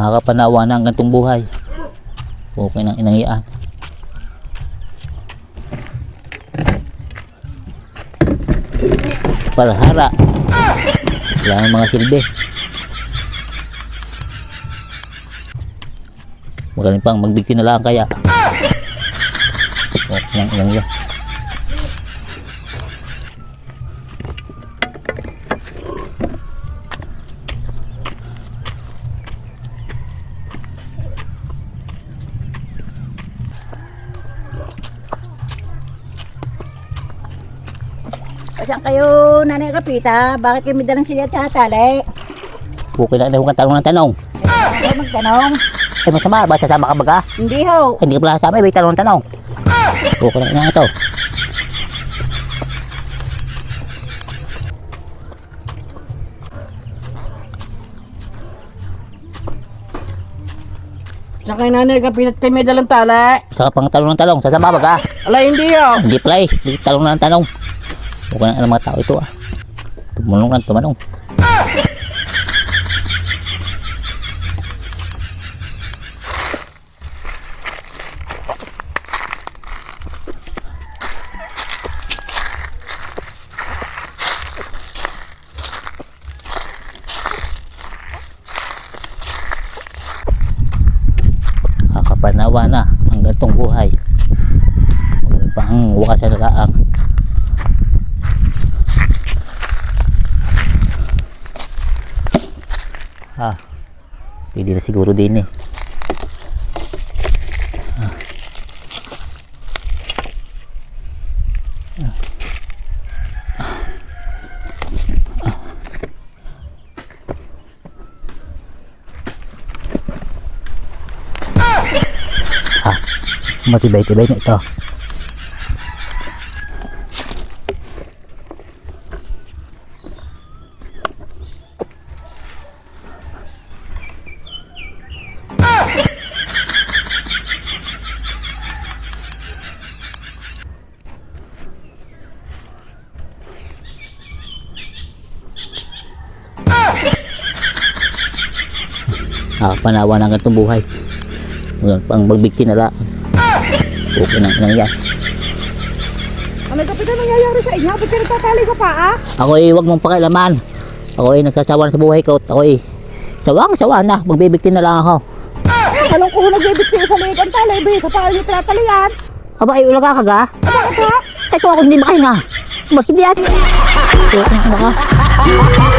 Nakakapanawa na ang gantong buhay. Okay nang inangian. Palhara. Wala nang mga silbi. Magaling pang magbigti na lang kaya. Okay nang inangian. Saan kayo, Nanay Kapita? Bakit kayo may dalang silya at tali? Okay na huwag kang tanong ng tanong. Ay, magtanong. Ay masama, ba sasama ka baga? Hindi ho. Ay, hindi ka pala sasama, may tanong ng tanong. Okay na ito. Saan kayo, Nanay Kapita? Kayo may dalang tali? Saka pang tanong ng tanong, sasama baga? Ala, hindi ho. Hindi pala eh, hindi tanong na ng tanong. Okay na ng mga tao ito ah. Tumanong lang, tumanong. Nakakapanawa na ang gantong buhay. Wala pang wakas na laang. Pwede na siguro din eh. Matibay-tibay na ito. Nakapanawa na ang gantong buhay. Pang magbigti na lang. Okay na yan. Nanay Kapita, nangyayari sa inyo? Ba't kayo nagtatali sa paa? Ako eh, huwag mong pakialaman. Ako eh, nagsasawa na sa buhay ko. Ako eh, sawa na. Magbibigti na lang ako. Anong kuho nagbibigti sa liig ang tali? Sa paa niyo tinatalian? Aba, ay ulaga ka ga? Bakit ha? Ito ako hindi makahinga. Mas hindi at. Okay na ka.